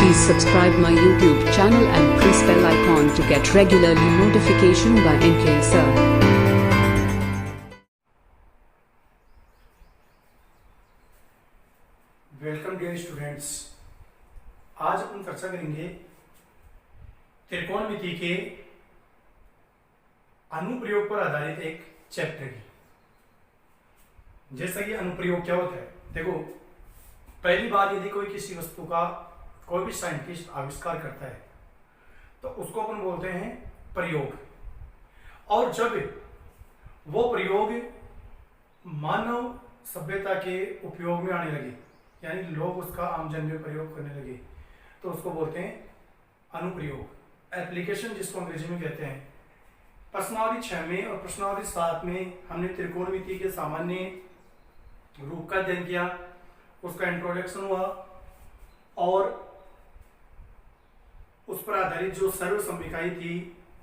Please subscribe my YouTube channel and press bell icon to get regularly notification by NK sir. Welcome dear students. आज अपन चर्चा करेंगे त्रिकोणमिति के अनुप्रयोग पर आधारित एक चैप्टर की। जैसा कि अनुप्रयोग क्या होता है, देखो पहली बार यदि कोई किसी वस्तु का कोई भी साइंटिस्ट आविष्कार करता है तो उसको अपन बोलते हैं प्रयोग। और जब वो प्रयोग मानव सभ्यता के उपयोग में आने लगे, यानी लोग उसका आमजन में प्रयोग करने लगे, तो उसको बोलते हैं अनुप्रयोग, एप्लीकेशन, जिसको अंग्रेजी में कहते हैं। प्रश्नावली 6 में और प्रश्नावली 7 में हमने त्रिकोणमिति के सामान्य रूप का अध्ययन किया, उसका इंट्रोडक्शन हुआ और उस पर आधारित जो सर्व समीकरण थी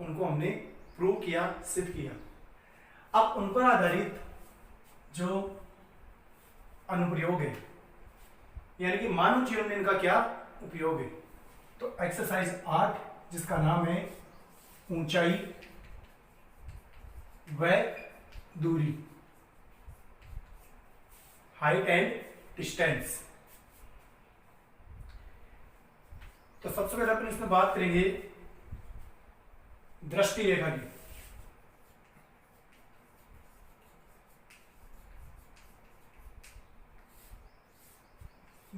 उनको हमने प्रूव किया, सिद्ध किया। अब उन पर आधारित जो अनुप्रयोग है, यानी कि मानव जीवन में इनका क्या उपयोग है, तो एक्सरसाइज 8 जिसका नाम है ऊंचाई व दूरी, हाइट एंड डिस्टेंस। तो सबसे पहले अपन इसमें बात करेंगे दृष्टि रेखा की।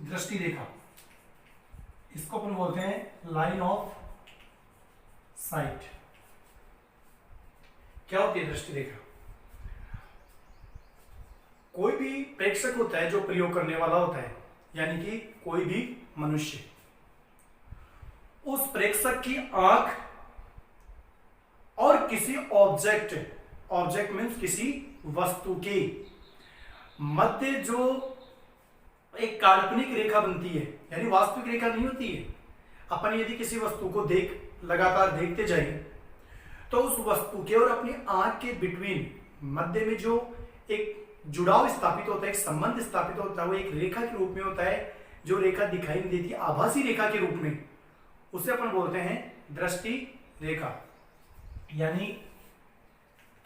दृष्टि रेखा, इसको अपन बोलते हैं लाइन ऑफ साइट। क्या होती है दृष्टि रेखा? कोई भी प्रेक्षक होता है जो प्रयोग करने वाला होता है, यानी कि कोई भी मनुष्य, उस प्रेक्षक की आंख और किसी ऑब्जेक्ट मीन्स किसी वस्तु के मध्य जो एक काल्पनिक रेखा बनती है, यानी वास्तविक रेखा नहीं होती है। अपन यदि किसी वस्तु को लगातार देखते जाएं तो उस वस्तु के और अपनी आंख के बिटवीन मध्य में जो एक जुड़ाव स्थापित होता है, एक संबंध स्थापित होता है, वो एक रेखा के रूप में होता है। जो रेखा दिखाई नहीं देती, आभासी रेखा के रूप में, उसे अपन बोलते हैं दृष्टि रेखा। यानी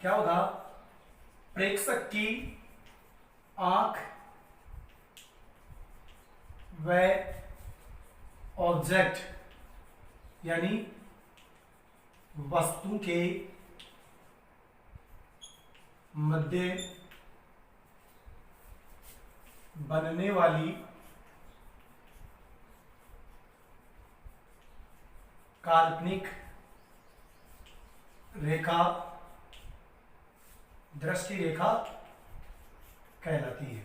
क्या होगा, प्रेक्षक की आंख व ऑब्जेक्ट यानी वस्तु के मध्य बनने वाली काल्पनिक रेखा दृष्टि रेखा कहलाती है।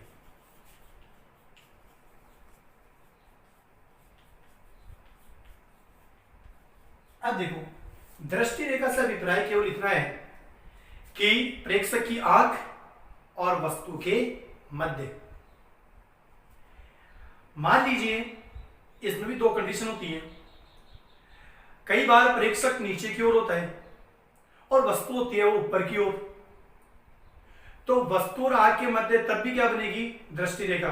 अब देखो, दृष्टि रेखा से अभिप्राय केवल इतना है कि प्रेक्षक की आंख और वस्तु के मध्य। मान लीजिए इसमें भी दो कंडीशन होती है। कई बार प्रेक्षक नीचे की ओर होता है और वस्तु होती है वो ऊपर की ओर, तो वस्तु और आंख के मध्य तब भी क्या बनेगी, दृष्टि रेखा।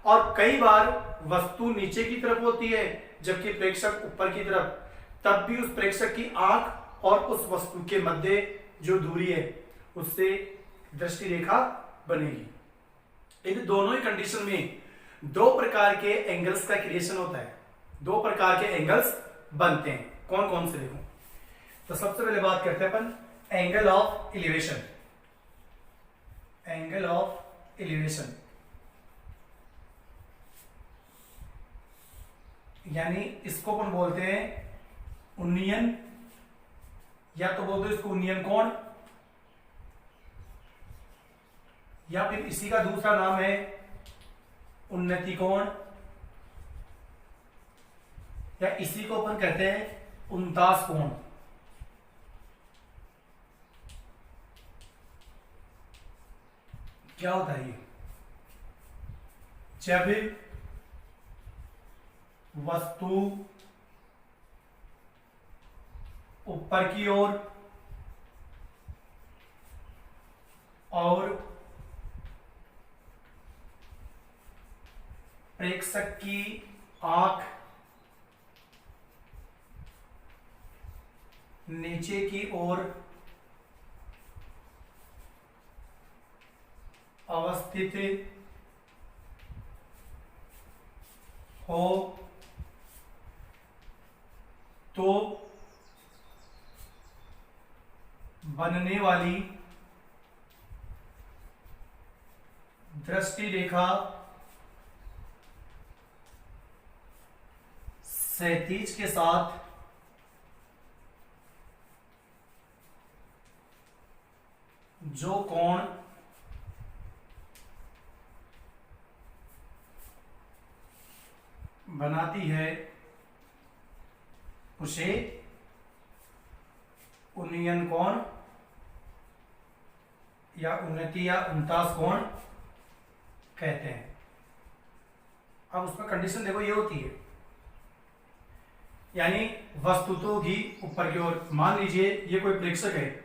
और कई बार वस्तु नीचे की तरफ होती है जबकि प्रेक्षक ऊपर की तरफ, तब भी उस प्रेक्षक की आंख और उस वस्तु के मध्य जो दूरी है उससे दृष्टि रेखा बनेगी। इन दोनों ही कंडीशन में दो प्रकार के एंगल्स का क्रिएशन होता है, दो प्रकार के एंगल्स बनते हैं। कौन कौन से देखो, तो सबसे पहले बात करते हैं अपन angle of elevation. Angle of elevation यानी इसको अपन बोलते हैं उन्नयन, या तो बोल दो इसको उन्नयन कोण, या फिर इसी का दूसरा नाम है उन्नति कोण, या इसी को अपन कहते हैं उनतास कोण। क्या होता है ये, जब वस्तु ऊपर की ओर और प्रेक्षक की आंख नीचे की ओर अवस्थित हो तो बनने वाली दृष्टि रेखा क्षैतिज के साथ जो कोण बनाती है उसे उन्नयन कोण या उन्नति या उनतास कोण कहते हैं। अब उसमें कंडीशन देखो ये होती है, यानी वस्तु तो ही ऊपर की ओर, मान लीजिए ये कोई प्रेक्षक है,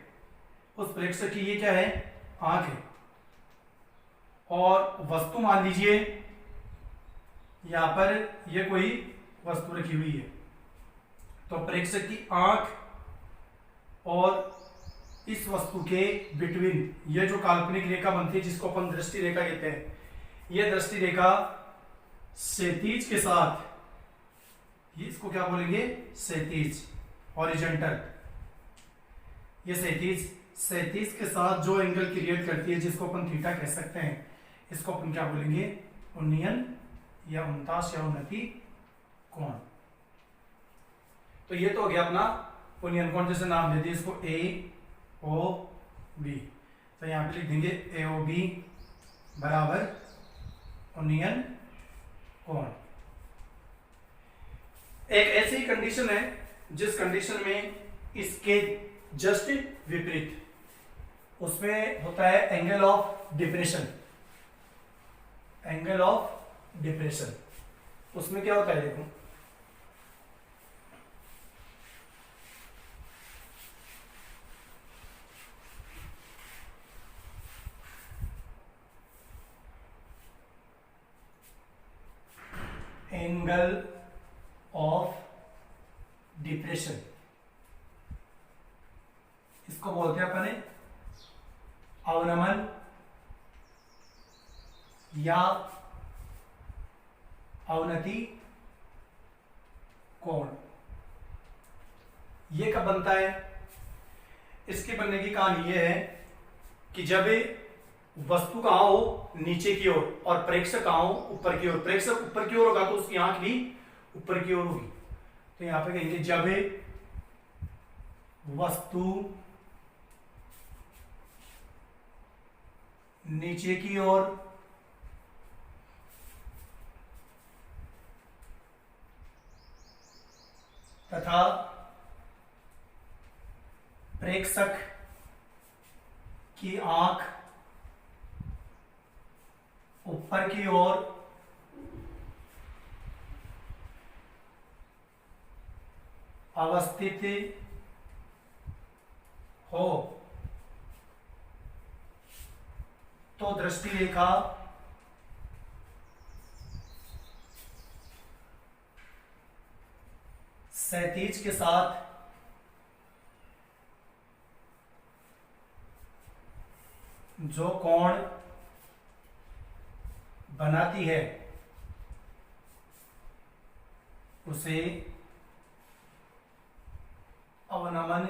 उस प्रेक्षक की ये क्या है, आंख है, और वस्तु मान लीजिए यहां पर ये कोई वस्तु रखी हुई है, तो प्रेक्षक की आंख और इस वस्तु के बिटवीन ये जो काल्पनिक रेखा बनती है जिसको अपन दृष्टि रेखा कहते हैं, ये दृष्टि रेखा क्षैतिज के साथ, इसको क्या बोलेंगे, क्षैतिज, हॉरिजॉन्टल, ये क्षैतिज के साथ जो एंगल क्रिएट करती है जिसको अपन थीटा कह सकते हैं, इसको अपन क्या बोलेंगे, उन्नयन या उनतास या उन्नति कोण। तो ये तो हो गया अपना उन्नयन कोण, जैसे नाम दे दिए इसको ए ओ बी, तो यहां पे लिख देंगे ए ओ बी बराबर उन्नयन कोण। एक ऐसी कंडीशन है जिस कंडीशन में इसके जस्ट विपरीत, उसमें होता है angle of depression, angle of depression. उसमें क्या होता है देखो, एंगल ऑफ डिप्रेशन, इसको बोलते हैं अपन अवनमन या अवनति कोण। ये कब बनता है, इसके बनने की कहानी ये है कि जब वस्तु कहां हो, नीचे की ओर, और प्रेक्षक कहां हो, ऊपर की ओर। प्रेक्षक ऊपर की ओर होगा तो उसकी आंख भी ऊपर की ओर होगी, तो यहां पे कहेंगे जब वस्तु नीचे की ओर तथा प्रेक्षक की आंख ऊपर की ओर अवस्थित हो तो दृष्टि रेखा क्षैतिज के साथ जो कोण बनाती है उसे अवनमन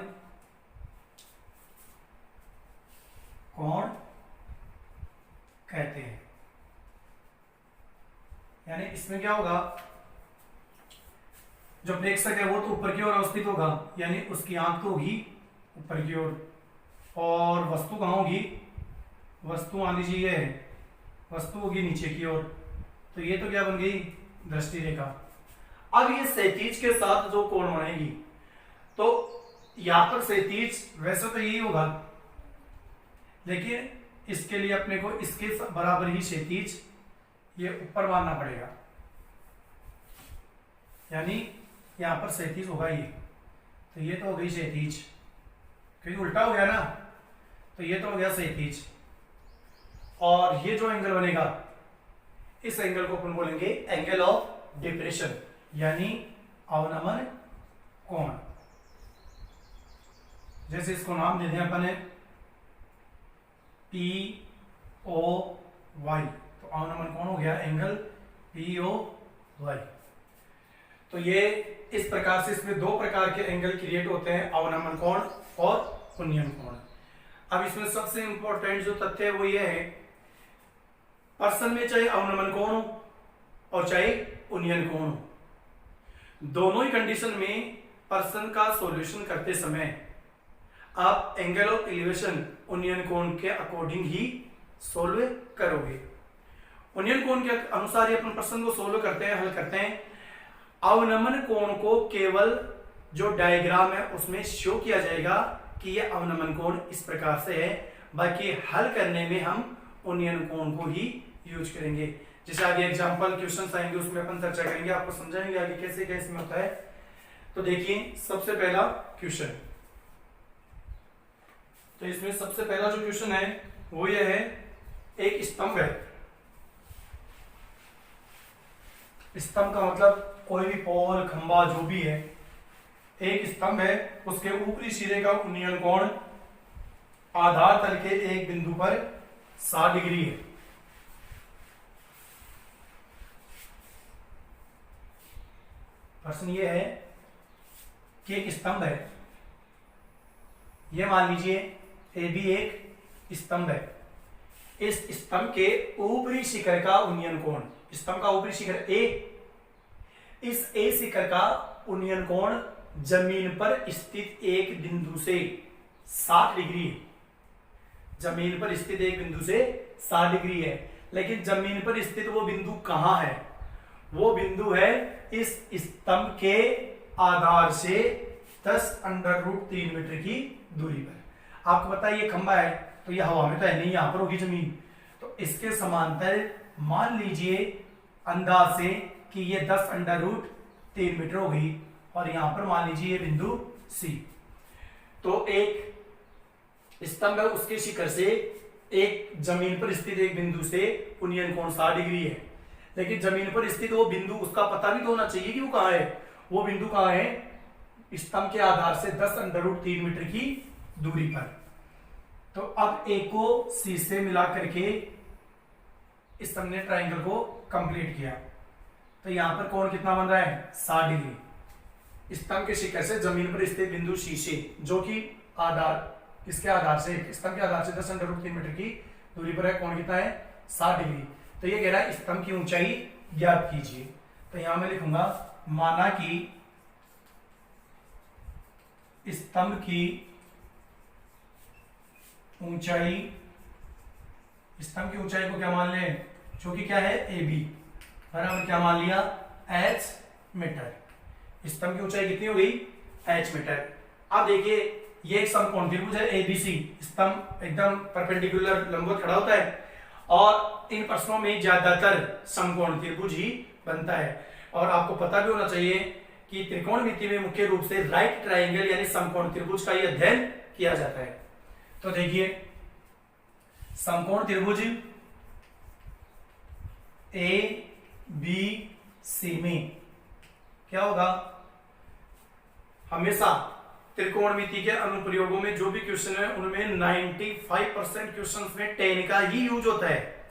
कोण कहते हैं। यानी इसमें क्या होगा, जो प्रेक्षक है वो तो ऊपर की ओर अवस्थित होगा, यानी उसकी आंख तो होगी ऊपर की ओर, और वस्तु कहाँ होगी, वस्तु मान लीजिए ये है, वस्तु होगी नीचे की ओर, तो ये तो क्या बन गई, दृष्टि रेखा। अब ये क्षैतिज के साथ जो कोण बनेगी, तो यहां पर क्षैतिज वैसे तो यही होगा, लेकिन इसके लिए अपने को इसके बराबर ही क्षैतिज ये ऊपर मानना पड़ेगा, यानी यहां पर क्षैतिज होगा ये, तो ये तो हो गई क्षैतिज, क्योंकि उल्टा हो गया ना, तो ये तो हो गया क्षैतिज। और ये जो एंगल बनेगा, इस एंगल को अपन बोलेंगे एंगल ऑफ डिप्रेशन, यानी अवनमन कोण। जैसे इसको नाम दे दें अपन ने पी ओ वाई, तो अवनमन कोण हो गया एंगल पी ओ वाई। तो ये इस प्रकार से इसमें दो प्रकार के एंगल क्रिएट होते हैं, अवनमन कोण और उन्नयन कोण। अब इसमें सबसे इंपॉर्टेंट जो तथ्य है वो ये है, पर्सन में चाहे अवनमन कोण हो और चाहे उन्नयन कोण हो, दोनों ही कंडीशन में पर्सन का सॉल्यूशन करते समय आप एंगल ऑफ एलिवेशन उन्नयन कोण के अकॉर्डिंग ही सोल्व करोगे। उन्नयन कोण के अनुसार ही अपन पर्सन को सोल्व करते हैं, हल करते हैं। अवनमन कोण को केवल जो डायग्राम है उसमें शो किया जाएगा कि यह अवनमन कोण इस प्रकार से है, बाकी हल करने में हम उन्नयन कोण को ही यूज करेंगे। जैसे आगे एग्जांपल क्वेश्चंस आएंगे उसमें अपन चर्चा करेंगे, आपको समझाएंगे आगे कैसे कैसे में होता है। तो देखिए सबसे पहला क्वेश्चन, तो इसमें सबसे पहला जो क्वेश्चन है वो ये है, एक स्तंभ है, स्तंभ का मतलब कोई भी पोल खंबा जो भी है, एक स्तंभ है, उसके ऊपरी सिरे का उन्नयन कोण आधार तल के एक बिंदु पर 60 डिग्री है। प्रश्न ये है कि एक स्तंभ है, ये मान लीजिए ए भी एक स्तंभ है, इस स्तंभ के ऊपरी शिखर का उन्नयन कोण, स्तंभ का ऊपरी शिखर ए, इस ए शिखर का उन्नयन कोण जमीन पर स्थित एक बिंदु से 60 डिग्री है। जमीन पर स्थित एक बिंदु से 60 डिग्री है, लेकिन जमीन पर स्थित वो बिंदु कहां है? वो बिंदु है इस स्तंभ के आधार से 10√3 मीटर की दूरी पर। आपको पता है ये खंबा है तो ये हवा में तो है नहीं, यहां पर होगी जमीन, तो इसके समांतर मान लीजिए अंदाज से कि ये 10√3 मीटर हो गई, और यहां पर मान लीजिए ये बिंदु सी। तो एक स्तंभ है, उसके शिखर से एक जमीन पर स्थित एक बिंदु से उन्नयन कोण 60 डिग्री है, लेकिन जमीन पर स्थित वो बिंदु उसका पता भी तो होना चाहिए कि वो कहां है। वो बिंदु कहां है? स्तंभ के आधार से 10√3 मीटर की दूरी पर। तो अब ए को सी से मिला करके इस हमने ट्राइंगल को कंप्लीट किया, तो यहां पर कोण कितना बन रहा है? 60 डिग्री। स्तंभ के शिखर से जमीन पर स्थित बिंदु सी से, जो कि आधार इसके आधार से स्तंभ के आधार से 10√3 मीटर की दूरी पर है, कोण कितना है? 60 डिग्री। तो ये कह रहा है स्तंभ की ऊंचाई ज्ञात कीजिए। तो यहां मैं लिखूंगा, माना कि स्तंभ की ऊंचाई, स्तंभ की ऊंचाई को क्या मान लें? जो कि क्या है? ए बी बराबर क्या मान लिया? h metre. स्तंभ की ऊंचाई कितनी हो गई? h metre. अब देखिए ये एक समकोण त्रिभुज है एबीसी, स्तंभ एकदम परपेंडिकुलर लंबवत खड़ा होता है, और इन प्रश्नों में ज्यादातर समकोण त्रिभुज ही बनता है। और आपको पता भी होना चाहिए कि त्रिकोणमिति में मुख्य रूप से राइट ट्रायंगल यानी समकोण त्रिभुज का ही अध्ययन किया जाता है। तो देखिए समकोण त्रिभुज ए बी सी में क्या होगा? हमेशा त्रिकोणमिति के अनुप्रयोगों में जो भी क्वेश्चन है उनमें 95% क्वेश्चंस में टेन का ही यूज होता है।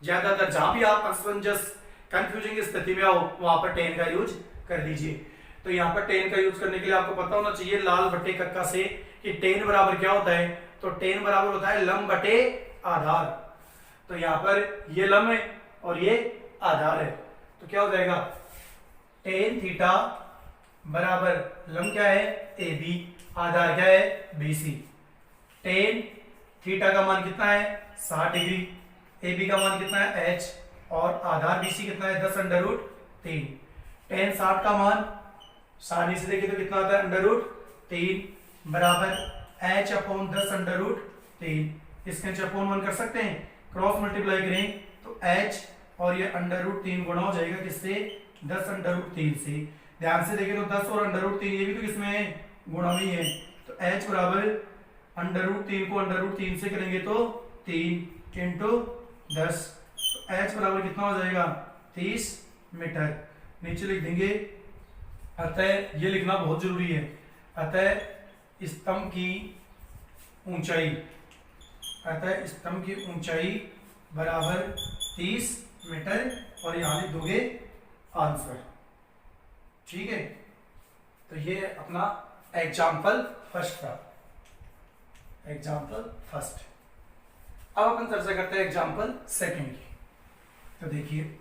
ज्यादातर जहां भी आप असमंजस कंफ्यूजिंग स्थिति में आओ वहां पर टेन का यूज कर दीजिए। तो यहाँ पर टेन का यूज करने के लिए आपको पता होना चाहिए लाल बटे कक्का से कि टेन बराबर क्या होता है। तो टेन बराबर होता है लंब बटे आधार। तो यहाँ पर ये लंब है और ये आधार है, तो क्या हो जाएगा? टेन थीटा बराबर लंब क्या है? ए बी, आधार क्या है? B C. टेन थीटा का मान कितना है? 60 डिग्री। ए बी का मान कितना है? h, और आधार बी सी कितना है? 10√3। टेन 60 का मान सारणी से देखिए तो कितना आता है? √3 बराबर h/10√3। इसके /1 कर सकते हैं, क्रॉस मल्टीप्लाई करें तो h और ये √3 गुणा हो जाएगा किससे? 10√3 से। ध्यान से देखें तो 10 और √3 ये भी तो किसमें है? गुणा में है। तो h बराबर √3 को √3 से करेंगे तो 3 × 10, तो h बराबर कितना हो जाएगा? 30 मीटर। नीचे लिख देंगे। अतः ये लिखना बहुत जरूरी है। अतः स्तंभ की ऊंचाई, अतः स्तंभ की ऊंचाई बराबर 30 मीटर और यहां लिख दोगे आंसर। ठीक है, तो ये अपना एग्जाम्पल फर्स्ट था, एग्जाम्पल फर्स्ट। अब अपन चर्चा करते हैं एग्जाम्पल सेकंड की। तो देखिए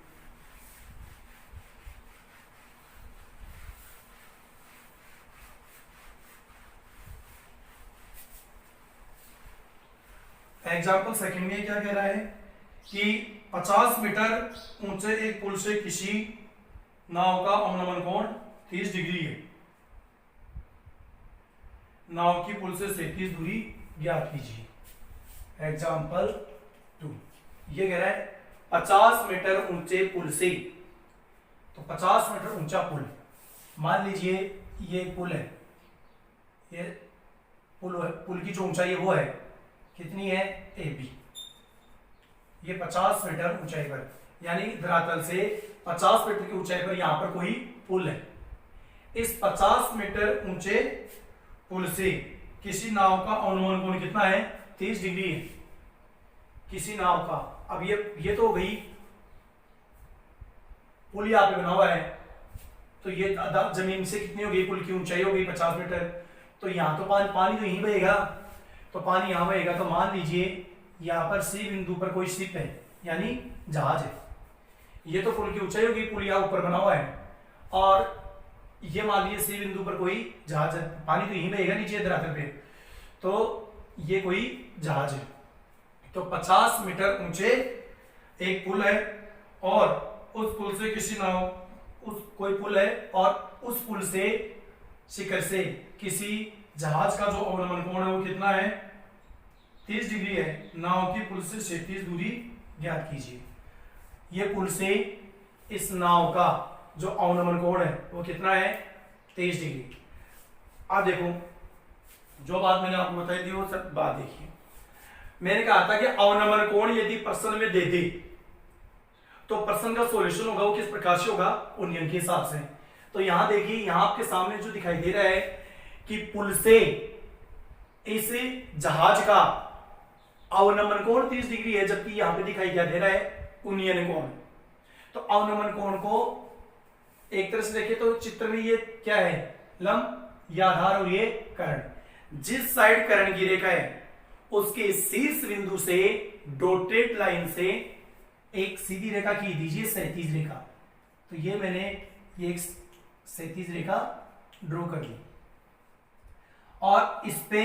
एग्जाम्पल सेकंड में क्या कह रहा है कि 50 मीटर ऊंचे एक पुल से किसी नाव का अवनमन कोण 30 डिग्री है। नाव की पुल से 37 दूरी ज्ञात कीजिए। एग्जाम्पल 2 ये कह रहा है 50 मीटर ऊंचे पुल से, तो 50 मीटर ऊंचा पुल, मान लीजिए ये एक पुल है, ये पुल की जो ऊंचाई है वो है कितनी है AB, ये 50 मीटर ऊंचाई पर, यानी धरातल से 50 मीटर की ऊंचाई पर यहां पर कोई पुल है। इस 50 मीटर ऊंचे पुल से किसी नाव का अवनमन कोण कितना है 30 डिग्री है किसी नाव का। अब ये तो गई पुल यहां पे बना हुआ है, तो ये जमीन से कितनी हो गई, पुल की ऊंचाई हो गई 50 मीटर, तो यहां तो पानी तो यहीं बहेगा, तो पानी यहां बहेगा। तो मान लीजिए यहां पर C बिंदु पर कोई शिप है यानी जहाज है, ये तो पुल की ऊंचाई होगी, पुल यहां ऊपर बना हुआ है, और ये मान लीजिए C बिंदु पर कोई जहाज है, पानी तो यहीं बहेगा नीचे धरातल पे, तो ये कोई जहाज है। तो 50 मीटर ऊंचे एक पुल है और उस पुल से किसी नाव, उस कोई पुल है और उस पुल से शिखर से किसी जहाज का जो अवनमन कोण है वो कितना है 30 डिग्री है। नाव की पुल से 37 दूरी ज्ञात कीजिए। ये पुल से इस नाव का जो अवनमन कोण है वो कितना है 23 डिग्री। अब देखो जो बात मैंने आपको बताई थी वो सब बात देखिए। मैंने कहा था कि अवनमन कोण यदि प्रश्न में दे दे तो प्रश्न का सॉल्यूशन होगा वो किस प्रकार से होगा, उन नियम के हिसाब से। तो यहां देखिए, यहां आपके सामने जो दिखाई दे रहा है कि पुल से इस जहाज का अवनमन कोण 30 डिग्री है, जबकि यहां पे दिखाई क्या दे रहा है उन्नयन कोण। तो अवनमन कोण को एक तरह से देखें तो चित्र में ये क्या है, लंब या आधार और ये कर्ण। जिस साइड कर्ण की रेखा है उसके शीर्ष बिंदु से डॉटेड लाइन से एक सीधी रेखा खींच दीजिए, क्षैतिज रेखा। तो ये मैंने ये एक क्षैतिज रेखा ड्रॉ कर दी और इस पे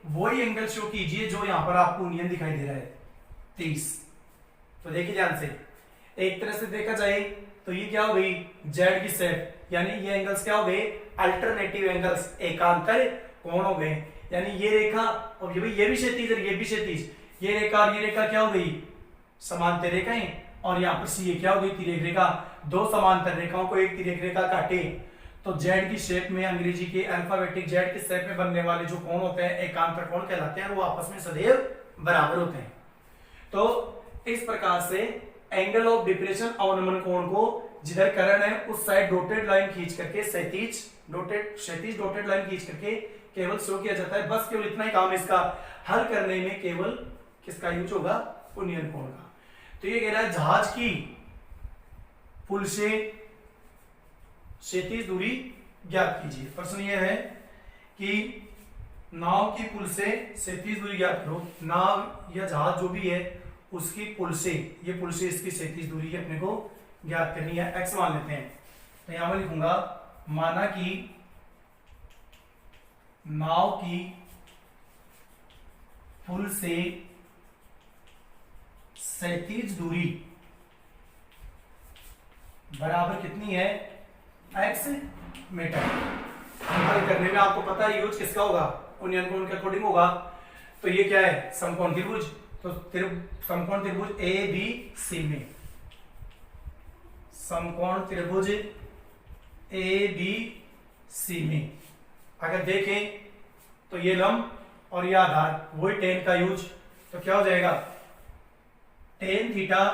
वही एंगल शो कीजिए जो यहां पर आपको यूनियन दिखाई दे रहा है 30। तो देखिए ध्यान से, एक तरह से देखा जाए तो ये क्या हो गई जेड की शेप, यानी ये एंगल्स क्या हो गए अल्टरनेटिव एंगल्स, एकांतर कोण हो गए। यानी ये रेखा और ये भी क्षैतिज और ये भी क्षैतिज, ये रेखा और ये रेखा क्या हो गई समांतर रेखाएं, और यहाँ पर सी ये क्या हो गई तिर्यक रेखा। दो समांतर रेखाओं को एक तिर्यक रेखा काटे तो जेड की शेप में, अंग्रेजी के अल्फाबेटिक जेड की शेप में बनने वाले जो कोण होते हैं एकांतर कोण कहलाते हैं, वो आपस में सदैव बराबर होते हैं। तो इस प्रकार से एंगल ऑफ डिप्रेशन अवनमन कोण को जिधर कर्ण है उस साइड डॉटेड लाइन खींच करके क्षैतिज डॉटेड लाइन खींच करके केवल शो किया जाता है। बस केवल इतना ही काम है इसका, हल करने में केवल किसका यूज होगा उन्नयन कोण का। तो ये कह रहा है जहाज की पुल से क्षैतिज दूरी ज्ञात कीजिए। प्रश्न यह है कि नाव की पुल से क्षैतिज दूरी ज्ञात करो। नाव या जहाज जो भी है उसकी पुल से, ये पुल से इसकी क्षैतिज दूरी अपने को ज्ञात करनी है, x मान लेते हैं। तो यहां मैं लिखूंगा माना कि नाव की पुल से क्षैतिज दूरी बराबर कितनी है x मीटर। हल करने में आपको पता है यूज किसका होगा उन्नयन कोण के अकॉर्डिंग होगा। तो ये क्या है समकोण त्रिभुज, तो समकोण त्रिभुज ए बी सी में, समकोण त्रिभुज ए बी सी में अगर देखें तो ये लंब और ये आधार, वही टेन का यूज। तो क्या हो जाएगा टेन थीटा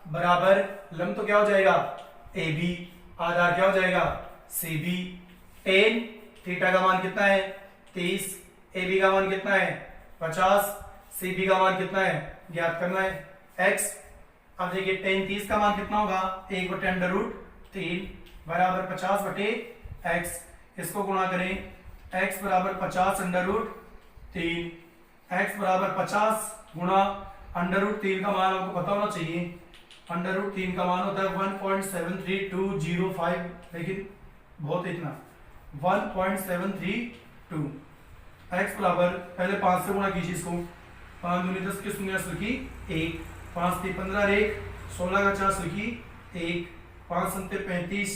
बराबर लंब तो क्या हो जाएगा ए बी, आधार क्या हो जाएगा सी बी। टेन थीटा का मान कितना है 30, ए बी का मान कितना है 50, सी बी का मान कितना है ज्ञात करना है x। अब देखिए tan 30 का मान कितना होगा 1/√3 बराबर 50/x। इसको गुणा करें x बराबर 50√3, x बराबर 50 गुणा √3 का मान आपको पता होना चाहिए। √3 का मान होता है 1.73205, लेकिन बहुत इतना 1.732। x बराबर पहले 5 से गुणा कीजिए इसको, 5 दूनी 10 की शून्य की 1, 5 3 15 1, 16 का 4 की 1, 5 7 35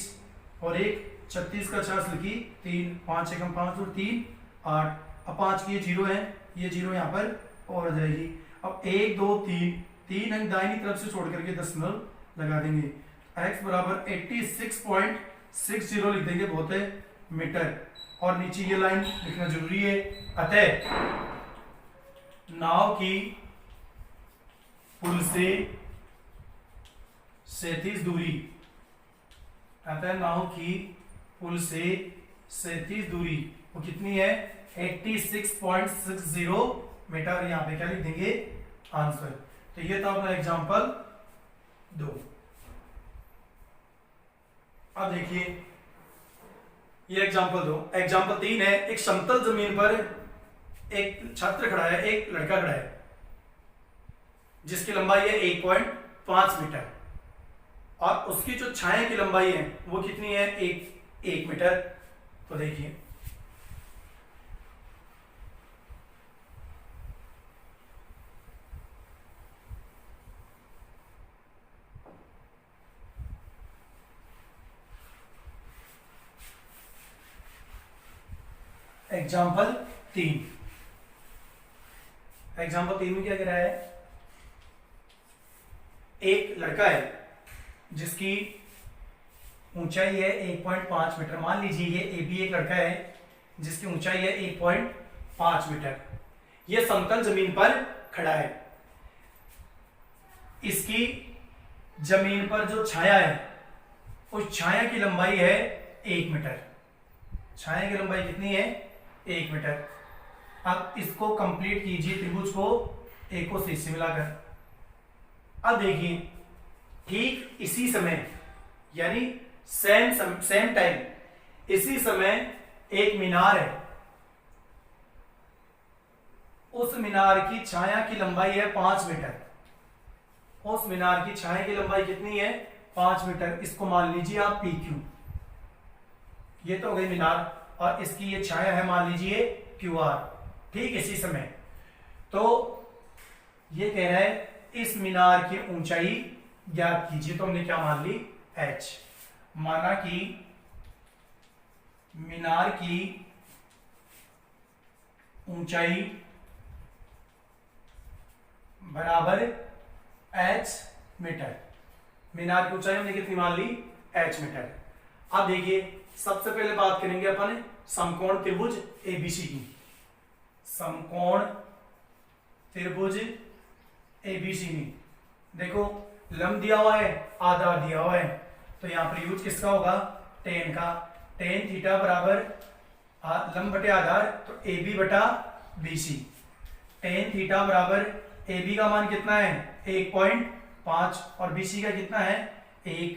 और 1 36 का 4 की 3, 5 1 5 और 3 8। अब 5 की ये 0 है, ये 0 यहाँ पर और आ जाएगी। अब 1 2 3 अंक दाहिनी तरफ से छोड़ करके दशमलव लगा देंगे। x बराबर 86.60 लिख देंगे, बहुत है मीटर, और नीचे ये लाइन लिखना जरूरी है। अतः नाव की पुल से क्षैतिज दूरी, अतः नाव की पुल से क्षैतिज दूरी वो कितनी है 86.60 मीटर। यहाँ पे क्या लिख देंगे आंसर। तो ये था अपना एग्जांपल 2। अब देखिए ये एग्जांपल 2। एग्जांपल 3 है, एक समतल जमीन पर एक छात्र खड़ा है, एक लड़का खड़ा है जिसकी लंबाई है 1.5 मीटर और उसकी जो छाया की लंबाई है वो कितनी है 1 मीटर। तो देखिए एग्जाम्पल 3 में क्या कह रहा है, एक लड़का है जिसकी ऊंचाई है 1.5 मीटर। मान लीजिए ये ए बी एक लड़का है जिसकी ऊंचाई है 1.5 मीटर। ये समतल जमीन पर खड़ा है, इसकी जमीन पर जो छाया है उस छाया की लंबाई है 1 मीटर। छाया की लंबाई कितनी है 1 मीटर। अब इसको कंप्लीट कीजिए त्रिभुज को ए को सी से मिलाकर। अब देखिए ठीक इसी समय यानी सेम टाइम इसी समय एक मीनार है, उस मीनार की छाया की लंबाई है 5 मीटर। उस मीनार की छाया की लंबाई कितनी है 5 मीटर। इसको मान लीजिए आप पी क्यू। ये तो हो गई मीनार और इसकी ये छाया है मान लीजिए क्यू आर। ठीक इसी समय तो ये कह रहा है इस मीनार की ऊंचाई ज्ञात कीजिए। तो हमने क्या मान ली h। माना कि मीनार की ऊंचाई बराबर h मीटर। मीनार की ऊंचाई हमने कितनी मान ली h मीटर। अब देखिए सबसे पहले बात करेंगे अपन समकोण त्रिभुज एबीसी की। समकोण त्रिभुज एबीसी में देखो लंब दिया हुआ है, आधार दिया हुआ है, तो यहां पर यूज किसका होगा टेन का। टेन थीटा बराबर लंब बटे आधार तो ए बी बटा बी सी। टेन थीटा बराबर ए बी का मान कितना है 1.5 और बी सी का कितना है 1।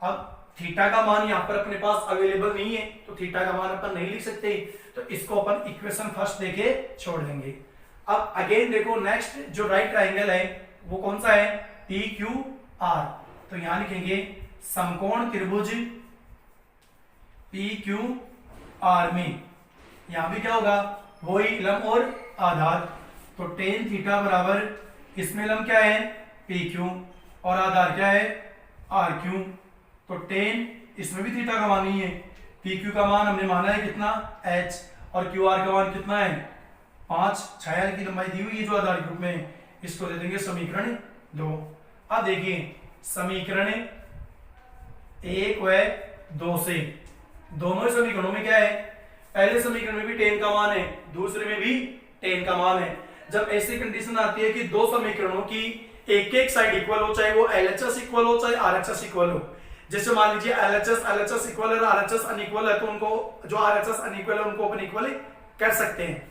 अब थीटा का मान यहाँ पर अपने पास अवेलेबल नहीं है तो थीटा का मान अपन नहीं लिख सकते, तो इसको अपन इक्वेशन फर्स्ट देके छोड़ देंगे। अब अगेन देखो नेक्स्ट जो राइट ट्राइंगल है वो कौन सा है पी क्यू आर। तो यहां लिखेंगे समकोण त्रिभुज पी क्यू आर में यहां भी क्या होगा वही लंब और आधार। तो टेन थीटा बराबर इसमें लंब क्या है पी क्यू और आधार क्या है आर क्यू। तो टेन इसमें भी थीटा का मान ही है, पी क्यू का मान हमने माना है कितना h और क्यू आर का मान कितना है 5। छाया की लंबाई दी हुई है जो आधार ग्रुप में, इसको दे देंगे समीकरण 2। अब देखिए समीकरण 1 व 2 से दोनों ही समीकरणों में क्या है, पहले समीकरण में भी टेन का मान है, दूसरे में भी टेन का मान है। जब ऐसी कंडीशन आती है कि दो समीकरणों की एक एक साइड इक्वल हो, चाहे वो LHS इक्वल हो चाहे RHS इक्वल हो, जैसे मान लीजिए LHS इक्वल है RHS अनइक्वल है, तो उनको जो RHS अनइक्वल है उनको अपन इक्वल कर सकते हैं।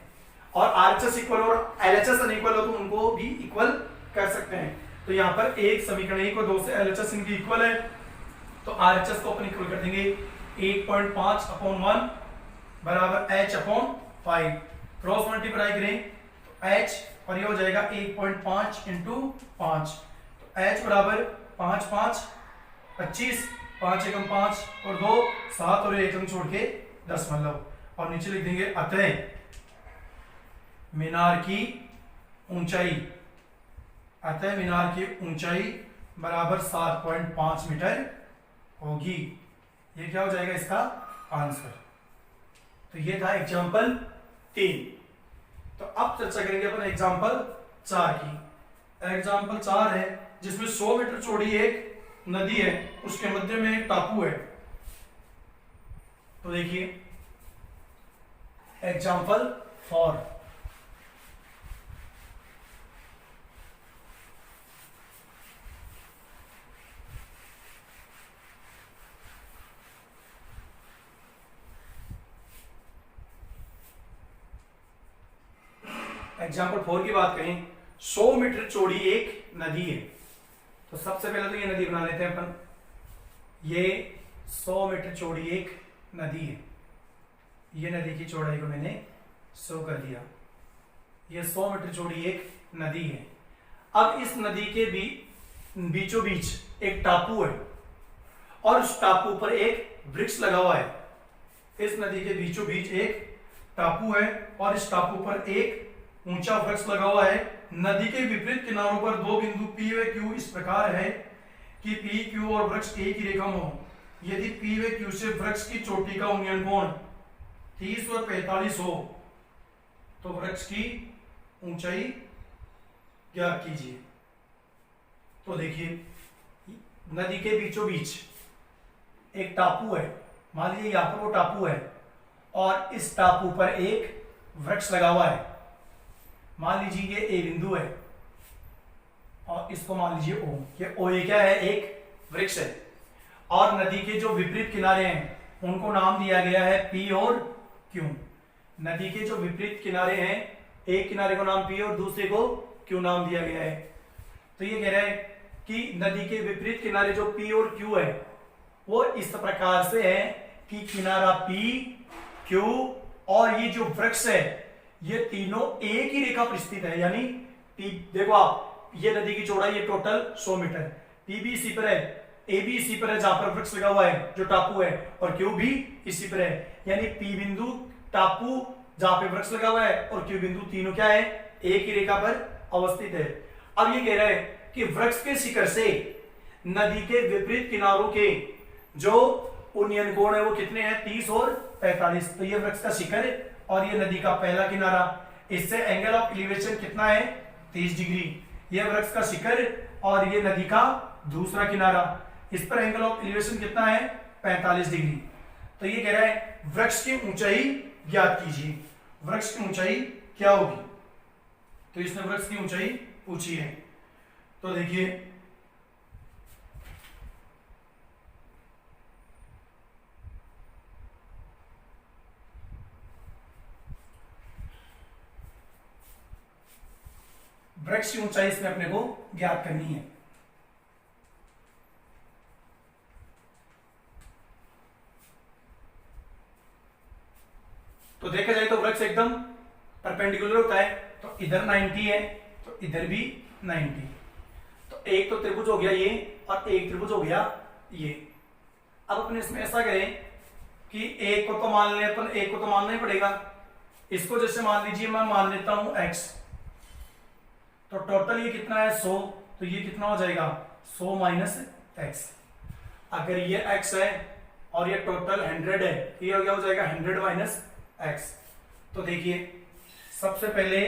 और आरएचएस इक्वल और एलएचएस अनइक्वल हो तो उनको भी इक्वल कर सकते हैं। तो यहाँ पर एक समीकरण 1 और 2 से एलएचएस इनकी इक्वल है, तो आरएचएस को अपन इक्वल कर देंगे 8.5/1 बराबर h/5। क्रॉस मल्टीप्लाई करें तो h और ये हो जाएगा 1.5 इंटू 5, तो h बराबर 5 5 25, 5 एकम 5 और 2 7 और 1 छोड़ के दशमलव, और नीचे लिख देंगे अतः मीनार की ऊंचाई, अतः मीनार की ऊंचाई बराबर 7.5 मीटर होगी। ये क्या हो जाएगा इसका आंसर। तो ये था एग्जाम्पल 3। तो अब चर्चा करेंगे अपन एग्जाम्पल 4 की। एग्जाम्पल 4 है जिसमें 100 मीटर चौड़ी एक नदी है, उसके मध्य में एक टापू है। तो देखिए एग्जाम्पल 4। एग्जाम्पल 4 की बात करें, 100 मीटर चौड़ी एक नदी है। तो सबसे पहले तो ये नदी बना लेते हैं अपन। ये 100 मीटर चौड़ी एक नदी है, ये नदी की चौड़ाई को मैंने 100 कर दिया। ये 100 मीटर चौड़ी एक नदी है। अब इस नदी के बीचों बीच एक टापू है और उस टापू पर एक वृक्ष लगा हुआ है। इस नदी के बीचों बीच एक टापू है और इस टापू पर एक ऊंचा वृक्ष लगा हुआ है। नदी के विपरीत किनारों पर दो बिंदु P व Q इस प्रकार है कि P, Q और वृक्ष एक ही रेखा में हो। यदि P व Q से वृक्ष की चोटी का उन्नयन कोण 30 और 45 हो तो वृक्ष की ऊंचाई ज्ञात कीजिए। तो देखिए नदी के बीचों बीच एक टापू है, मान लीजिए यहां पर वो टापू है और इस टापू पर एक वृक्ष लगा हुआ है। मान लीजिए ये ए बिंदु है और इसको मान लीजिए ओ। ये ओ ए क्या है? एक वृक्ष है। और नदी के जो विपरीत किनारे हैं उनको नाम दिया गया है पी और क्यू। नदी के जो विपरीत किनारे हैं, एक किनारे को नाम पी और दूसरे को क्यू नाम दिया गया है। तो ये कह रहा है कि नदी के विपरीत किनारे जो पी और क्यू है वो इस प्रकार से है कि किनारा पी, क्यू और ये जो वृक्ष है ये तीनों एक ही रेखा पर स्थित है। यानी देखो आप, ये नदी की चौड़ाई ये टोटल 100 मीटर, पी भी इसी पर है, ए भी इसी पर है जहां पर वृक्ष लगा हुआ है जो टापू है, और क्यू भी इसी पर है। यानी पी बिंदु, टापू जहां पे वृक्ष लगा हुआ है और क्यू बिंदु, तीनों क्या है? एक ही रेखा पर अवस्थित है। अब ये कह रहा है कि वृक्ष के शिखर से नदी के विपरीत किनारों के जो उन्नयन कोण है वो कितने हैं? 30 और 45। तो ये वृक्ष का शिखर है और ये नदी का पहला किनारा, इससे एंगल ऑफ एलिवेशन कितना है? 30 डिग्री। ये वृक्ष का शिखर और ये नदी का दूसरा किनारा, इस पर एंगल ऑफ एलिवेशन कितना है? 45 डिग्री। तो ये कह रहा है वृक्ष की ऊंचाई ज्ञात कीजिए। वृक्ष की ऊंचाई क्या होगी? तो इसने वृक्ष की ऊंचाई पूछी है। तो देखिए वृक्ष की ऊंचाई इसमें अपने को ज्ञात करनी है। तो देखा जाए तो वृक्ष एकदम परपेंडिकुलर होता है। तो इधर 90 है तो इधर भी 90। तो एक तो त्रिभुज हो गया ये और एक त्रिभुज हो गया ये। अब अपने इसमें ऐसा करें कि एक को तो मान ले अपन, एक को तो मानना ही पड़ेगा। इसको जैसे मान लीजिए मैं मान लेता हूं x, तो टोटल ये कितना है? 100। तो ये कितना हो जाएगा? 100 माइनस एक्स। अगर ये x है और ये टोटल 100 है तो ये क्या हो जाएगा? 100 माइनस एक्स। तो देखिए सबसे पहले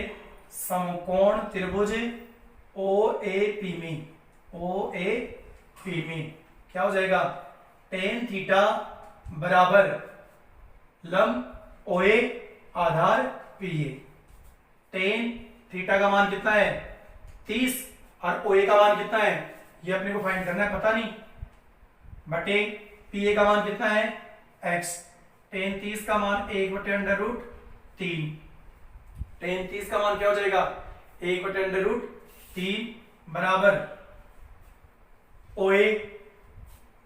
समकोण त्रिभुज ओ ए पी में, ओ ए पी में क्या हो जाएगा? tan थीटा बराबर लंब ओ ए आधार पी ए। tan थीटा का मान कितना है? 30 और ओ ए का मान कितना है? ये अपने को फाइंड करना है, पता नहीं, बटे पी ए का मान कितना है? x। tan 30 का मान 1/√3। टेन 30 का मान क्या हो जाएगा 1/√3 बराबर OA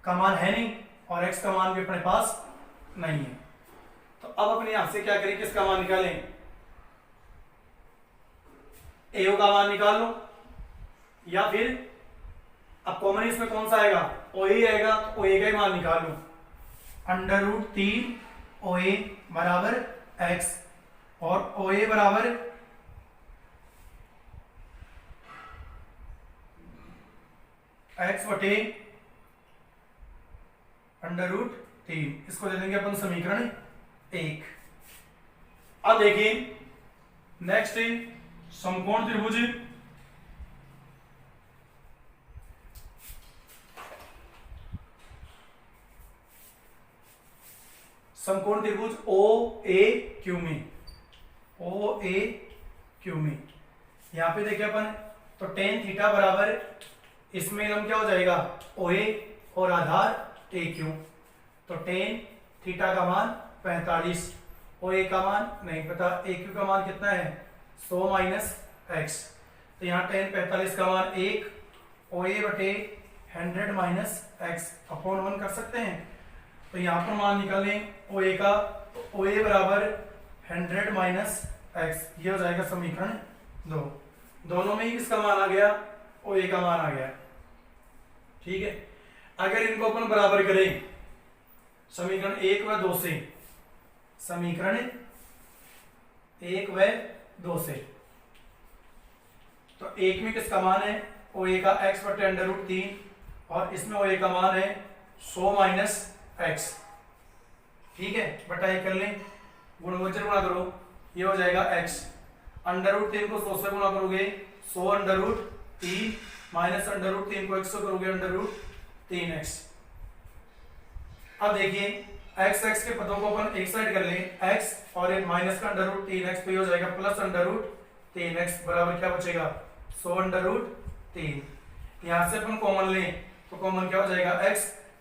का मान है नहीं और x का मान भी अपने पास नहीं है। तो अब अपने यहां से क्या करें, किसका मान निकालें, AO का मान निकाल लो, या फिर अब कॉमन इसमें कौन सा आएगा, OA आएगा, तो OA का ही मान निकाल लो। √3 OA बराबर x और OA बराबर x बटे √3, इसको दे देंगे अपन समीकरण 1। अब देखिए नेक्स्ट समकोण त्रिभुज, समकोण त्रिभुज OAQ में, OAQ में यहां पे देखिए अपन, तो tan थीटा बराबर इसमें हम क्या हो जाएगा OA और आधार AQ, तो tan थीटा का मान 45, OA का मान नहीं पता, AQ का मान कितना है 100 माइनस x, तो यहाँ tan 45 का मान 1, OA बटे 100 माइनस x अपॉन 1 कर सकते हैं। तो यहाँ पर मान निकालें OA का, OA बराबर 100 माइनस x, ये हो जाएगा समीकरण 2। दोनों में ही किसका मान आ गया, OA का मान आ गया। ठीक है, अगर इनको अपन बराबर करें समीकरण 1 व 2 से, समीकरण 1 व 2 से, तो एक में किसका मान है OA का x बटे √3 और इसमें OA का मान है 100 माइनस x। ठीक है, बटा एक कर लें, गुणवचन गुणा करो, ये हो जाएगा x, √3 को 100 से गुणा करोगे 100 √3 माइनस √3 को x से करोगे √3x। अब देखिए x x के पदों को अपन एक साइड कर लें, x और एक माइनस का √3x, तो ये हो जाएगा प्लस √3x बराबर क्या बचेगा 100 √3। यहां से अपन कॉमन लें तो कॉमन क्या हो जाएगा x,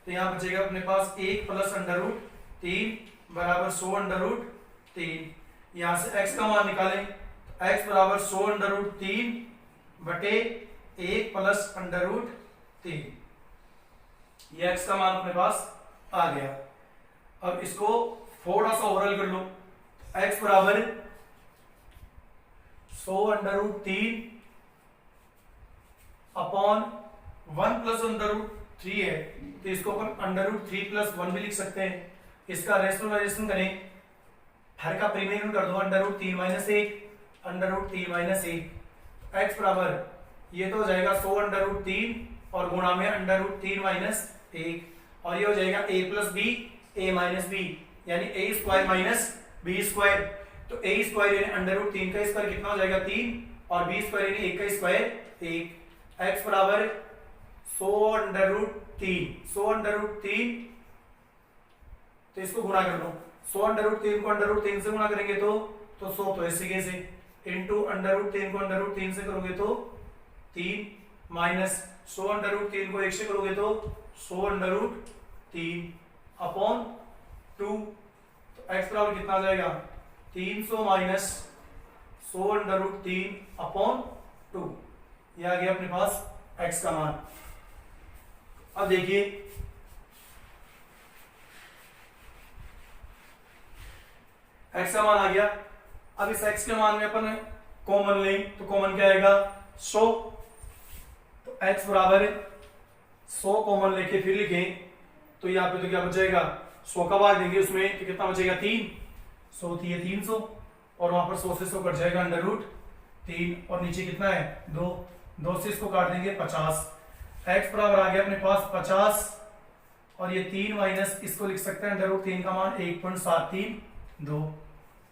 तो यहाँ बचेगा अपने पास 1 प्लस √3 बराबर 100 √3। यहां से x का मान निकालें, तो x बराबर 100 √3 बटे 1 प्लस √3, ये x का मान अपने पास आ गया। अब इसको थोड़ा सा ओवरऑल कर लो, x बराबर 100 √3 अपॉन 1 प्लस √3 है, तो इसको अपन √3 प्लस 1 भी लिख सकते हैं। इसका रेशनलाइजेशन करें, हर का प्रीमियम कर दो, √3 माइनस 1 √3 माइनस 1, x बराबर ये तो हो जाएगा 100 √3 और गुणा में √3 माइनस 1, और ये हो जाएगा a plus b a minus b, यानी a square minus b square. तो a स्क्वायर यानी √3 का स्क्वायर कितना हो जाएगा 3, और b स्क्वायर यानी 1 का स्क्वायर 1। x बराबर 100 √3, तो इसको गुणा कर लो, 100 √3 को √3 से गुणा करेंगे तो 100, तो इस तरीके से इंटू √3 को √3 से करोगे तो 3 माइनस 100 √3 को 1 से करोगे तो 100 √3 अपॉन 2, तो x बराबर कितना आ जाएगा 300 माइनस 100 √3 अपॉन 2, ये आ गया अपने पास x का मान। अब देखिए x का मान आ गया। अब इस x के मान में अपन कॉमन लें तो कॉमन क्या आएगा 100, तो x बराबर 100 कॉमन लेके फिर लिखें तो यहाँ पे तो क्या बचेगा 100 का भाग देंगे उसमें तो कितना बचेगा 3, 100 थी 300 और वहां पर 100 से 100 कट जाएगा √3 और नीचे कितना है 2, 2 से इसको काट देंगे 50। x बराबर आ गया अपने पास 50 और ये 3 माइनस इसको लिख सकते हैं √3 का मान 1.732,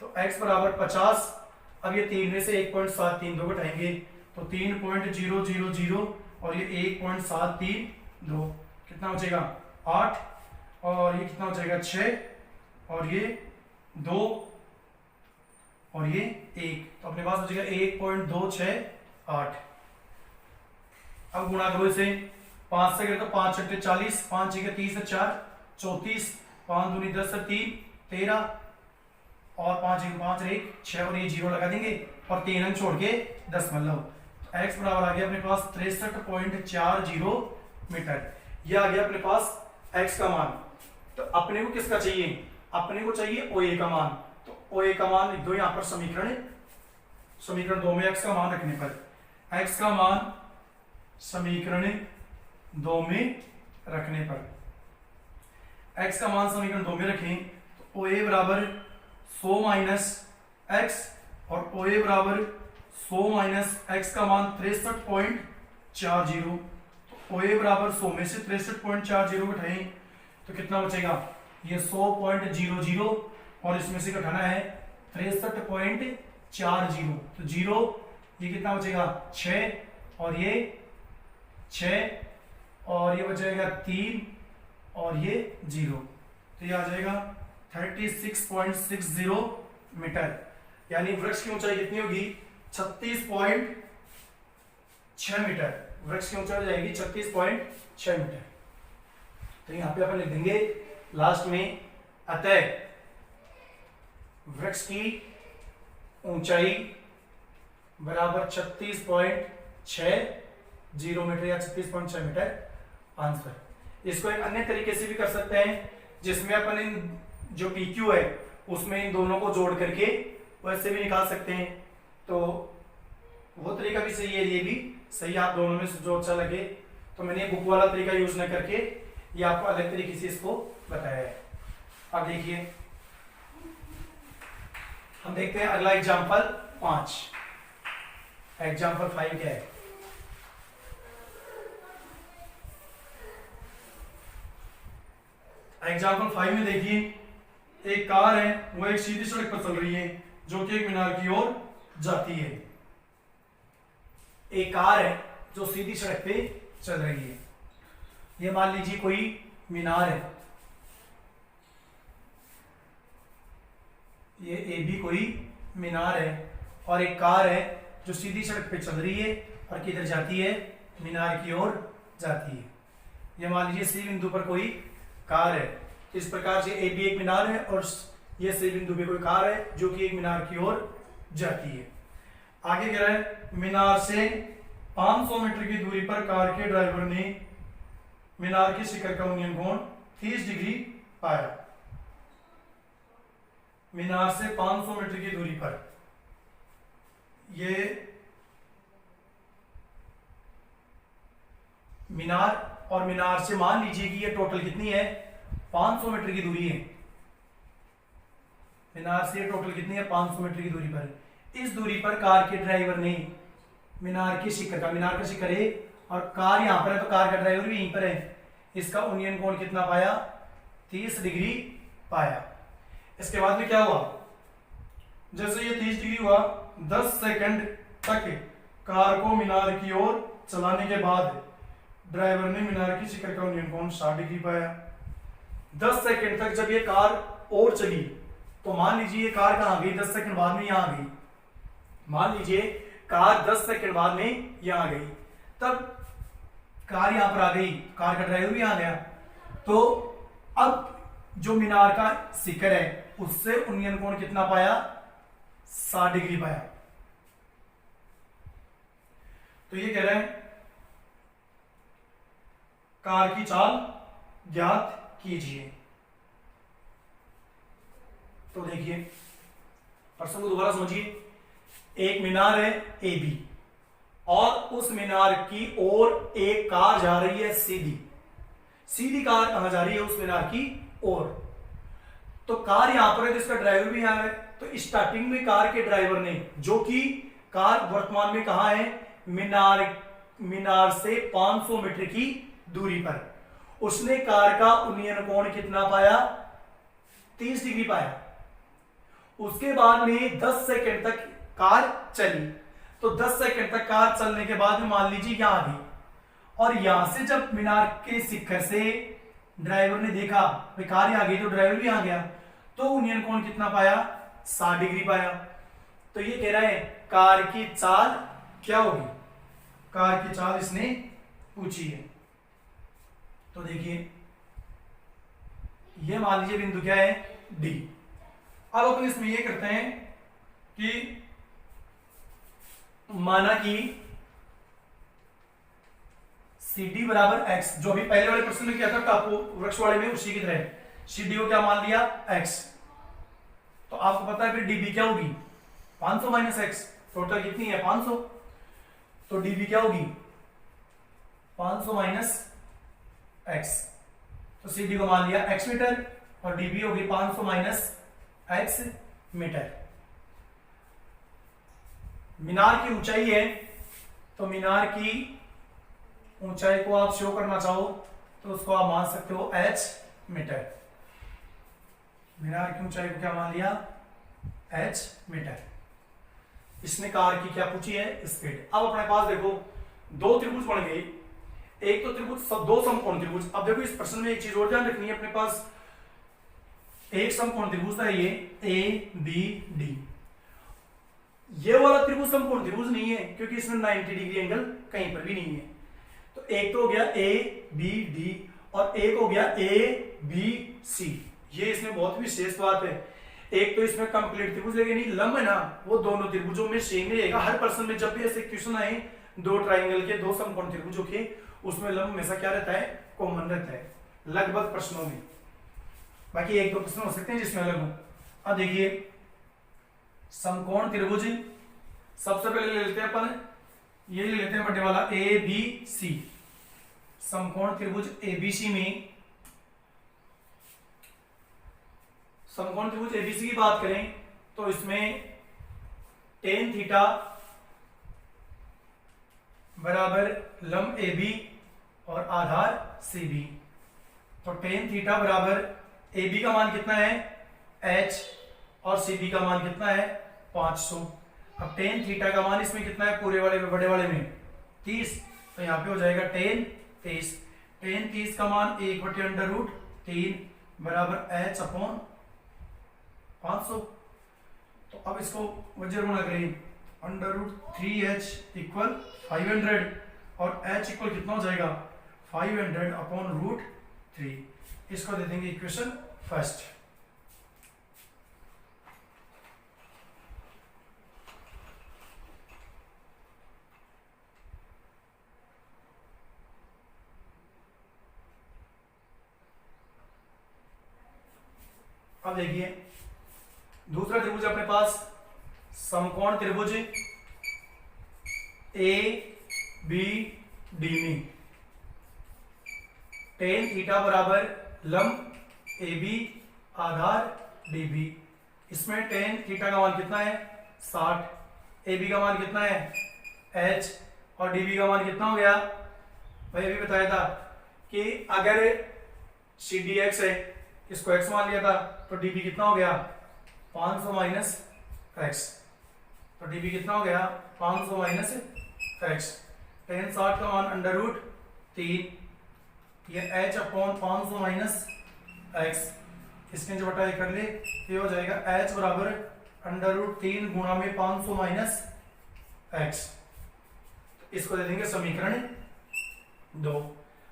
तो x बराबर 50। अब ये 3 में से 1.732 घटाएंगे तो 3.000 और ये 1.732 कितना बचेगा 8 और ये कितना बचेगा 6 और ये 2 और ये 1, तो अपने पास बचेगा 1.268। अब गुणा करो इसे 5 से तो 5 छठे 40, 5 6 30 4 34, 5 दूनी 10 3 13 और 5 × 5 = 6 और ये 0 लगा देंगे और 3 अंक छोड़ के दशमलव। तो x बराबर आ गया अपने पास 63.40 मीटर। ये आ गया अपने पास x का मान। तो अपने को किसका चाहिए? अपने को चाहिए OA का मान। तो OA का मान लिख दो यहाँ पर समीकरण 2 में x का मान रखने पर, x का मान समीकरण 2 में रखने पर, x का मान समीकरण 2 में रखें तो OA बराबर 100 माइनस x और OA बराबर 100 माइनस x का मान 63.40। तो OA बराबर 100 में से 63.40 घटाएं तो कितना बचेगा? ये 100.00 और इसमें से घटाना है 63.40। तो 0 ये कितना बचेगा? 6 और ये 6 और ये बचेगा 3 और ये 0। तो ये आ जाएगा 36.60 मीटर। यानी वृक्ष की ऊंचाई कितनी होगी? 36.6 मीटर। वृक्ष की ऊंचाई हो जाएगी 36.6 मीटर। तो यहां पे अपन लिख देंगे लास्ट में, अतः वृक्ष की ऊंचाई बराबर 36.60 मीटर या 36.6 मीटर आंसर। इसको एक अन्य तरीके से भी कर सकते हैं जिसमें अपन इन जो PQ है उसमें इन दोनों को जोड़ करके वैसे भी निकाल सकते हैं। तो वो तरीका भी सही है, ये भी सही है। आप दोनों में से जो अच्छा लगे। तो मैंने बुक वाला तरीका यूज न करके ये आपको अलग तरीके से इसको बताया है। अब देखिए हम देखते हैं अगला एग्जाम्पल 5। एग्जाम्पल 5 क्या है? एग्जाम्पल 5 में देखिए एक कार है, वो एक सीधी सड़क पर चल रही है जो कि एक मीनार की ओर जाती है। एक कार है जो सीधी सड़क पे चल रही है। ये मान लीजिए कोई मीनार है, ये AB कोई मीनार है और एक कार है जो सीधी सड़क पे चल रही है और किधर जाती है? मीनार की ओर जाती है। ये मान लीजिए C बिंदु पर कोई कार है। इस प्रकार से AB एक मीनार है और ये C बिंदु पे कोई कार है जो कि एक मीनार की ओर जाती है। आगे कह रहा है मीनार से 500 मीटर की दूरी पर कार के ड्राइवर ने मीनार के शिखर का उन्नयन कोण 30 डिग्री पाया। मीनार से 500 मीटर की दूरी पर ये मीनार और मीनार से मान लीजिए कि ये टोटल कितनी है? 500 मीटर की दूरी है। मीनार से ये टोटल कितनी है? 500 मीटर की दूरी पर। इस दूरी पर कार के ड्राइवर ने मीनार के शिखर का, मीनार का शिखर है और कार यहां पर है तो कार का ड्राइवर भी यहीं पर है, इसका उन्नयन कोण कितना पाया? 30 डिग्री पाया। इसके बाद में क्या हुआ? जैसे ये 30 डिग्री हुआ, 10 सेकंड तक कार को मीनार की ओर चलाने के बाद ड्राइवर ने मीनार के शिखर का उन्नयन कोण 60 डिग्री पाया। 10 सेकंड तक जब ये कार और चली तो मान लीजिए ये कार कहां गई? 10 सेकंड बाद में यहां आ गई। मान लीजिए कार 10 सेकंड बाद में यहां आ गई, तब कार यहां पर आ गई, कार का ड्राइवर भी आ गया। तो अब जो मीनार का शिखर है उससे उन्नयन कोण कितना पाया? 60 डिग्री पाया। तो ये कह रहे हैं कार की चाल ज्ञात कीजिए। तो देखिए प्रश्न को दोबारा समझिए। एक मीनार है AB और उस मीनार की ओर एक कार जा रही है सीधी कार कहां जा रही है? उस मीनार की ओर। तो कार यहां पर है, जिसका ड्राइवर भी यहां है। तो स्टार्टिंग में कार के ड्राइवर ने, जो कि कार वर्तमान में कहां है? मीनार से 500 मीटर की दूरी पर, उसने कार का उन्नयन कोण कितना पाया? 30 डिग्री पाया। उसके बाद में 10 सेकंड तक कार चली। तो 10 सेकंड तक कार चलने के बाद में मान लीजिए यहां आ गई और यहां से जब मीनार के शिखर से ड्राइवर ने देखा भाई कार आ गई तो ड्राइवर भी आ गया, तो उन्नयन कोण कितना पाया? 60 डिग्री पाया। तो ये कह रहा है कार की चाल क्या होगी? कार की चाल इसने पूछी है। तो देखिए ये मान लीजिए बिंदु क्या है? D। अब अपन इसमें ये करते हैं कि माना कि CD बराबर x, जो अभी पहले वाले प्रश्न में क्या था टापू वृक्ष वाले में, उसी की तरह CD को क्या मान लिया x, तो आपको पता है फिर dB क्या होगी 500 माइनस x, टोटल कितनी है 500, तो dB क्या होगी 500 माइनस x, तो CD को मान लिया x मीटर और dB होगी 500 माइनस x मीटर। मीनार की ऊंचाई है, तो मीनार की ऊंचाई को आप शो करना चाहो तो उसको आप मान सकते हो h मीटर। मीनार की ऊंचाई को क्या मान लिया h मीटर। इसने कार की क्या पूछी है स्पीड। अब अपने पास देखो दो त्रिभुज बन गए, एक तो त्रिभुज दो समकोण त्रिभुज। अब देखो इस प्रश्न में एक चीज और ध्यान रखनी है, अपने पास एक समकोण त्रिभुज था ये ABD, ये वाला त्रिभुज समकोण त्रिभुज नहीं है क्योंकि इसमें 90 डिग्री एंगल कहीं पर भी नहीं है। तो एक तो हो गया ABD और एक हो गया ABC। ये इसमें बहुत विशेष बात है, एक तो इसमें कंप्लीट त्रिभुज लेकिन नहीं लंब है ना, वो दोनों त्रिभुजों में सेम रहेगा। हर प्रश्न में जब भी ऐसे क्वेश्चन आए दो ट्राइंगल के, दो समकोण त्रिभुजों के, उसमें लंब हमेशा क्या रहता है कॉमन रहता है लगभग प्रश्नों में। बाकी एक दो प्रश्न हो सकते हैं जिसमें अलग हो। अब देखिए समकोण त्रिभुज सबसे पहले ले लेते हैं अपन, ये ले लेते हैं बड़े वाला ABC। समकोण त्रिभुज ABC में, समकोण त्रिभुज ABC की बात करें तो इसमें tan थीटा बराबर लंब AB और आधार CB। तो tan थीटा बराबर AB का मान कितना है h और CB का मान कितना है 500। अब tan थीटा का मान इसमें कितना है पूरे वाले में बड़े वाले में 30, तो यहाँ पे हो जाएगा tan 30। tan 30 का मान 1/√3 बराबर h अपॉन 500। तो अब इसको वज्र गुणा करें, √3h इक्वल 500 और h इक्वल कितना हो जाएगा 500 अपॉन √3। इसको दे देंगे इक्वेशन फर्स्ट। अब देखिए दूसरा त्रिभुज अपने पास समकोण त्रिभुज ABD में tan थीटा बराबर लंब AB आधार DB। इसमें tan थीटा का मान कितना है 60, AB का मान कितना है h और DB का मान कितना हो गया, भाई अभी बताया था कि अगर CDX है इसको x मान लिया था तो dB कितना हो गया 500 माइनस x, तो dB कितना हो गया 500 माइनस x। tan 60 का मान √3, ये h अपॉन 500 माइनस x, इसके जो बटा कर ले ये हो जाएगा h बराबर √3 गुणा में 500 माइनस x। इसको दे देंगे समीकरण 2।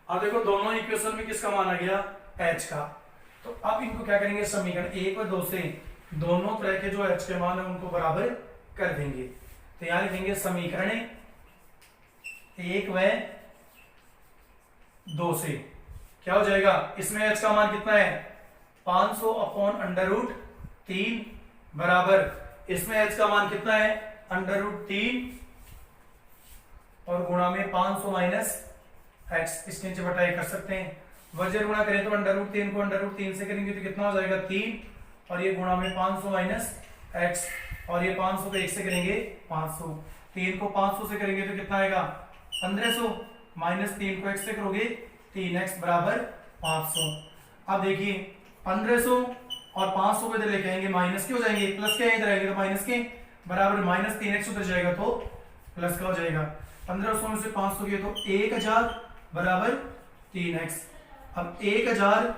अब देखो दोनों इक्वेशन में किसका मान आ गया h का, तो अब इनको क्या करेंगे समीकरण 1 और 2 से दोनों तरह के जो h के मान है उनको बराबर कर देंगे। तो यहां लिखेंगे समीकरण 1 व 2 से क्या हो जाएगा, इसमें h का मान कितना है 500 अपॉन √3 बराबर इसमें h का मान कितना है √3 और गुणा में 500 माइनस x। इसके नीचे बटाई कर सकते हैं, वज्र गुणा करें तो √3 को √3 से करेंगे तो कितना हो जाएगा 3 और ये गुणा में 500 माइनस x और ये 500 को 1 से करेंगे 500, 3 को 500 से करेंगे तो कितना आएगा 1500 माइनस 3 को x से करोगे 3x बराबर 500। अब देखिए 1500 और 500 को इधर लेके आएंगे माइनस के हो जाएंगे, प्लस के इधर आएंगे तो माइनस के बराबर माइनस 3x उधर जाएगा तो प्लस का हो जाएगा। 1500 में से 500 किए तो 1000 बराबर 3x। अब 1000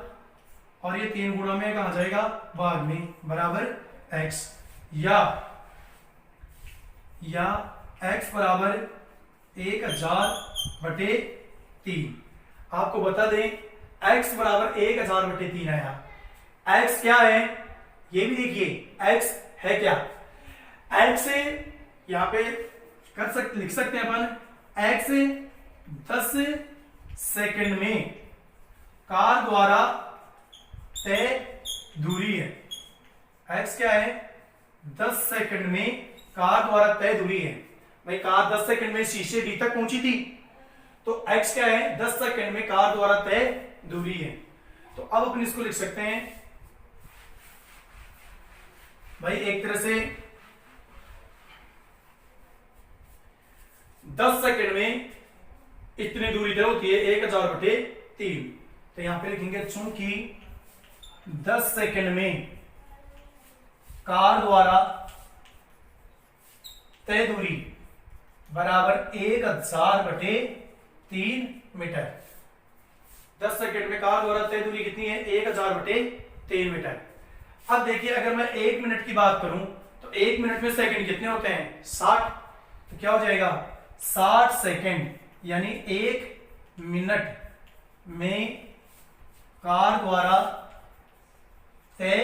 और ये 3 गुणा में कहा जाएगा भाग में बराबर x, या x बराबर 1000/3। आपको बता दें x बराबर 1000/3 आया। x क्या है ये भी देखिए x है क्या, x से यहां पे लिख सकते हैं अपन x 10 सेकंड में कार द्वारा तय दूरी है। x क्या है, 10 सेकंड में कार द्वारा तय दूरी है। भाई कार 10 सेकंड में शीशे डी तक पहुंची थी, तो x क्या है, 10 सेकंड में कार द्वारा तय दूरी है। तो अब अपन इसको लिख सकते हैं भाई एक तरह से 10 सेकंड में इतनी दूरी तय होती है 1000/3। तो यहां पे लिखेंगे चूंकि 10 सेकंड में कार द्वारा तय दूरी बराबर 1000/3 मीटर। 10 सेकंड में कार द्वारा तय दूरी कितनी है, 1000/3 मीटर। अब देखिए अगर मैं 1 मिनट की बात करूं तो 1 मिनट में सेकंड कितने होते हैं, 60। तो क्या हो जाएगा, 60 सेकंड यानी 1 मिनट में कार द्वारा तय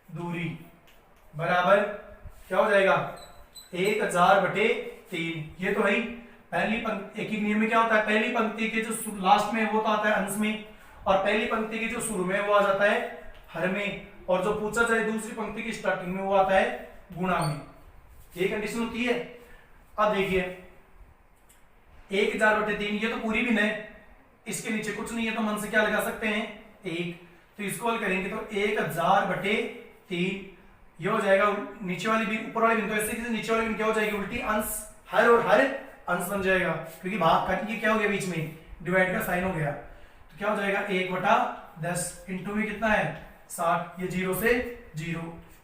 दूरी बराबर क्या हो जाएगा, 1000/3। ये तो है ही। पहली पंक्ति एक ही नियम में क्या होता है, पहली पंक्ति के जो लास्ट में वो तो आता है अंश में, और पहली पंक्ति के जो शुरू में वो आ जाता है हर में, और जो पूछा जाए दूसरी पंक्ति की स्टार्टिंग में वो आता है गुणा में। ये कंडीशन होती है। अब देखिए 1000/3 ये तो पूरी भी नहीं, इसके नीचे कुछ नहीं है तो मन से क्या लगा सकते हैं 1। तो इसको हल करेंगे तो 1000/3 ये हो जाएगा, नीचे वाली भी ऊपर वाली बिंदु ऐसे कि नीचे वाली बिंदु क्या हो जाएगी, उल्टी अंश हर और हर अंश बन जाएगा, क्योंकि भाग का ये क्या हो गया बीच में डिवाइड का साइन हो गया। तो क्या हो जाएगा 1/10 इंटू में कितना है 60, ये 0 से 0,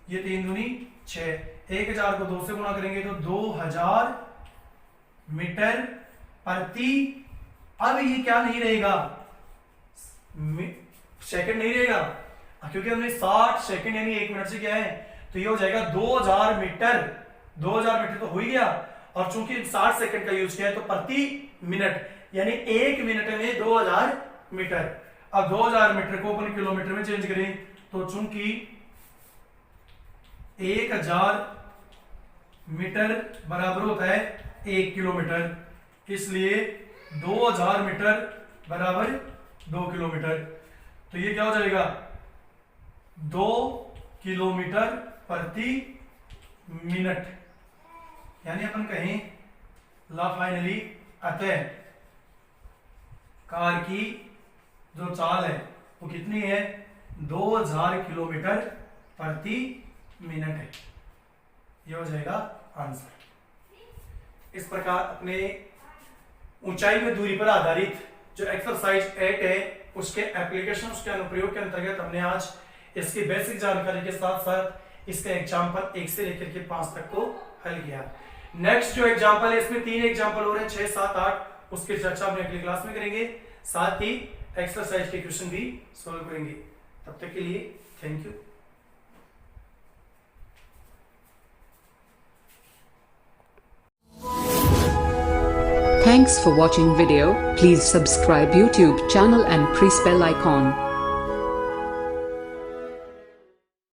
ये 3 दूनी 6, 1000 को 2 से गुणा करेंगे तो 2000 मीटर प्रति। अब ये क्या नहीं रहेगा, सेकंड नहीं रहेगा, क्योंकि हमने 60 सेकंड यानी 1 मिनट से क्या है, तो ये हो जाएगा 2000 मीटर। 2000 मीटर तो हो ही गया, और चूंकि 60 सेकंड का यूज किया है तो प्रति मिनट यानी 1 मिनट में 2000 मीटर। अब 2000 मीटर को अपन किलोमीटर में चेंज करें तो चूंकि 1000 मीटर बराबर होता है 1 किलोमीटर, इसलिए 2000 मीटर बराबर 2 किलोमीटर। तो ये क्या हो जाएगा 2 किलोमीटर प्रति मिनट, यानी अपन कहें ला फाइनली अतः कार की जो चाल है वो कितनी है, 2000 किलोमीटर प्रति मिनट है। ये हो जाएगा आंसर। इस प्रकार अपने ऊंचाई में दूरी पर आधारित जो एक्सरसाइज 8 है उसके एप्लीकेशन, उसके अनुप्रयोग के अंतर्गत हमने आज इसकी बेसिक जानकारी के साथ साथ इसका एग्जाम्पल 1 से लेकर के 5 तक को हल किया। नेक्स्ट जो एग्जाम्पल है इसमें 3 एग्जाम्पल हो रहे हैं 6, 7, 8, उसकी चर्चा हम अगली क्लास में करेंगे, साथ ही एक्सरसाइज के क्वेश्चन भी सॉल्व करेंगे। तब तक के लिए thank you. Thanks for watching video. Please subscribe YouTube channel and press bell icon.